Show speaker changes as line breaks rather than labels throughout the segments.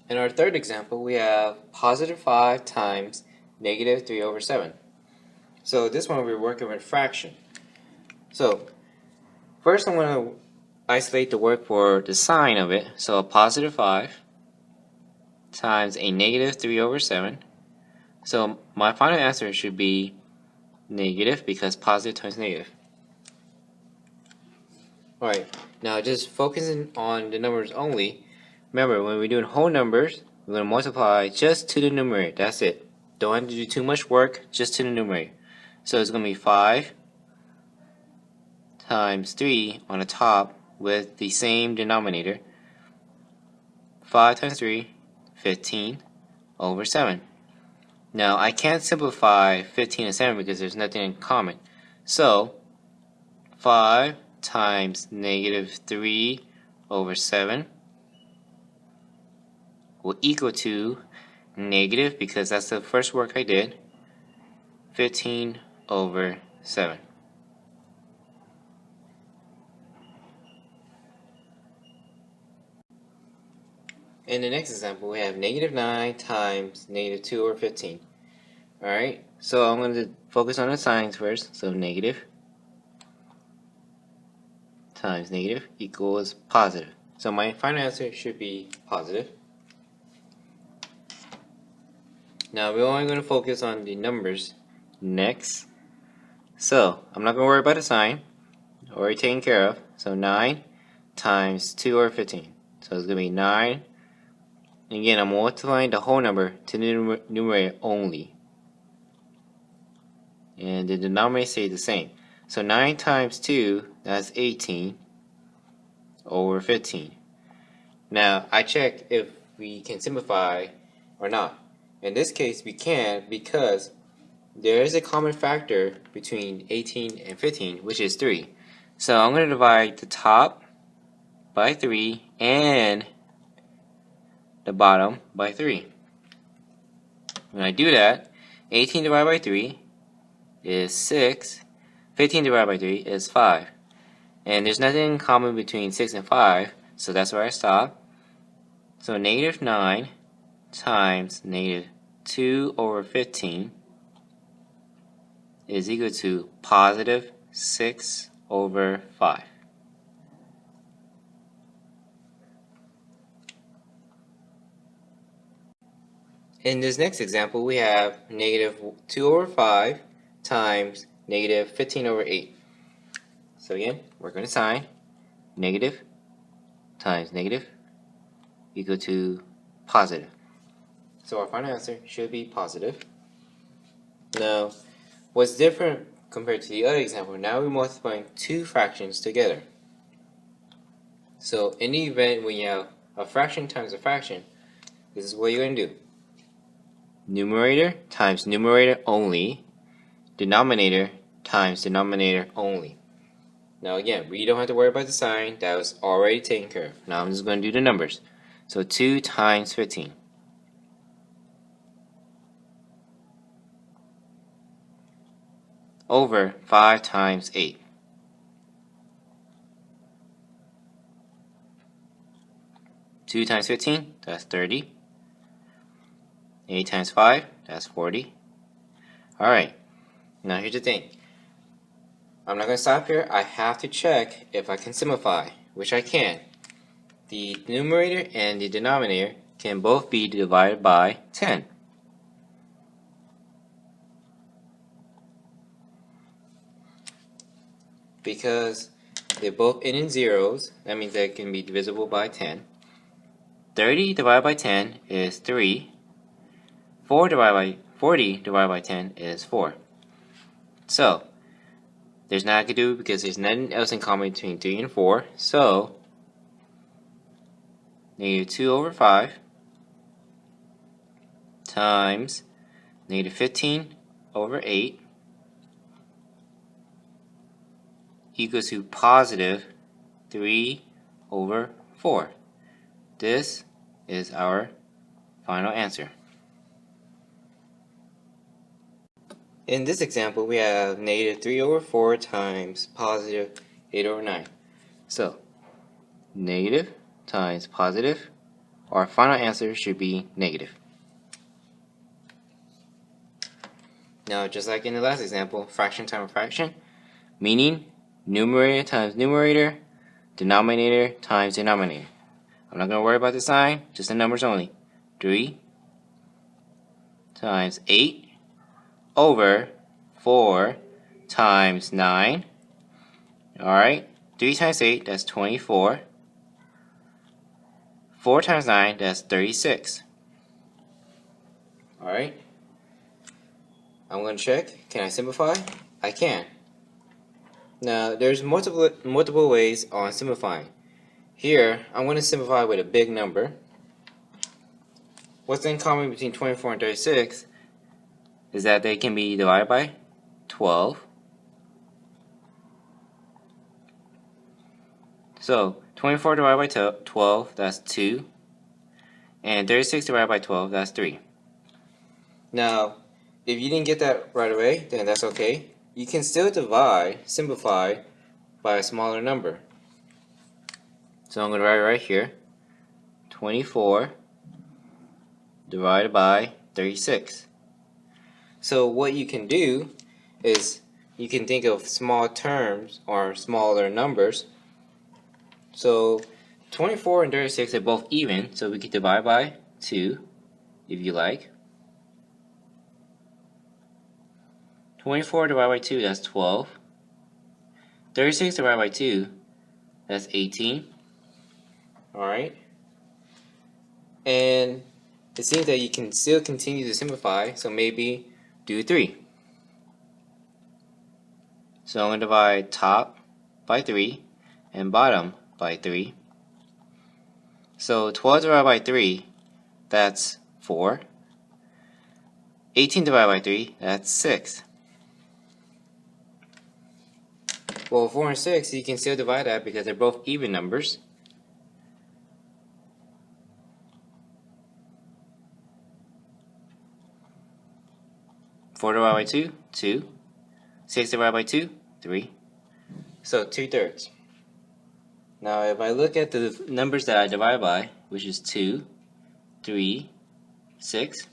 In our third example, we have positive 5 times negative 3 over 7. So this one we're working with fraction. So first I'm going to isolate the work for the sign of it. So a positive 5 times a negative 3 over 7. So my final answer should be negative because positive times negative. Alright, now just focusing on the numbers only. Remember, when we're doing whole numbers, we're going to multiply just to the numerator. That's it. Don't have to do too much work, just to the numerator. So it's going to be 5 times 3 on the top with the same denominator. 5 times 3, 15 over 7. Now, I can't simplify 15 and 7 because there's nothing in common. So, 5 times negative 3 over 7 will equal to negative, because that's the first work I did, 15 over 7. In the next example, we have negative 9 times negative 2 over 15. Alright, so I'm going to focus on the signs first. So negative times negative equals positive. So my final answer should be positive. Now we're only going to focus on the numbers next. So I'm not going to worry about the sign. Already taken care of. So 9 times 2 over 15. So it's going to be 9. Again, I'm multiplying the whole number to the numerator only. And the denominator stays the same. So 9 times 2, that's 18 over 15. Now, I checked if we can simplify or not. In this case, we can, because there is a common factor between 18 and 15, which is 3. So I'm going to divide the top by 3 and the bottom by 3. When I do that, 18 divided by 3 is 6. 15 divided by 3 is 5. And there's nothing in common between 6 and 5, so that's where I stop. So negative 9 times negative 2 over 15 is equal to positive 6 over 5. In this next example, we have negative 2 over 5 times negative 15 over 8. So again, we're going to sign negative times negative equal to positive. So our final answer should be positive. Now, what's different compared to the other example, now we're multiplying two fractions together. So in the event when you have a fraction times a fraction, this is what you're going to do. Numerator times numerator only, denominator times denominator only. Now again, we don't have to worry about the sign, that was already taken care of. Now I'm just going to do the numbers. So 2 times 15. Over 5 times 8. Two times 15, that's 30. 8 times 5, that's 40. Alright, now here's the thing. I'm not going to stop here. I have to check if I can simplify, which I can. The numerator and the denominator can both be divided by 10. Because they're both in zeros, that means they can be divisible by 10. 30 divided by 10 is 3. 40 divided by 10 is 4. So, there's nothing I can do because there's nothing else in common between 3 and 4. So, negative 2 over 5 times negative 15 over 8 equals to positive 3 over 4. This is our final answer. In this example, we have negative 3 over 4 times positive 8 over 9. So, negative times positive our final answer should be negative. Now, just like in the last example, fraction times fraction, meaning numerator times numerator, denominator times denominator. I'm not going to worry about the sign, just the numbers only. 3 times 8 over 4 times 9. Alright, 3 times 8, that's 24. 4 times 9, that's 36. Alright, I'm going to check. Can I simplify? I can. Now, there's multiple ways on simplifying. Here, I'm going to simplify with a big number. What's in common between 24 and 36 is that they can be divided by 12. So, 24 divided by 12, that's 2. And 36 divided by 12, that's 3. Now, if you didn't get that right away, then that's okay. You can still simplify by a smaller number. So I'm going to write right here, 24 divided by 36. So what you can do is you can think of small terms or smaller numbers. So 24 and 36 are both even, so we can divide by 2 if you like. 24 divided by 2, that's 12. 36 divided by 2, that's 18. Alright. And it seems that you can still continue to simplify, so maybe do 3. So I'm going to divide top by 3 and bottom by 3. So 12 divided by 3, that's 4. 18 divided by 3, that's 6. Well, 4 and 6, you can still divide that because they're both even numbers. Four divided by 2, 2. 6 divided by 2, 3. So 2/3. Now if I look at the numbers that I divide by, which is 2, 3, 6,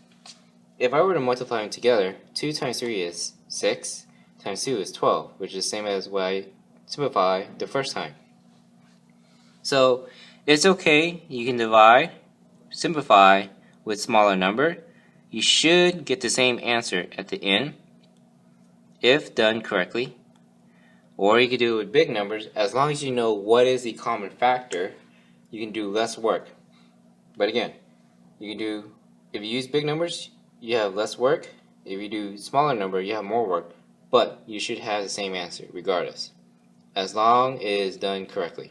if I were to multiply them together, 2 times 3 is 6. Times 2 is 12, which is the same as what I simplified the first time. So it's okay, you can simplify with smaller number. You should get the same answer at the end if done correctly. Or you can do it with big numbers. As long as you know what is the common factor, you can do less work. But again, if you use big numbers, you have less work. If you do smaller number, you have more work. But you should have the same answer regardless, as long as done correctly.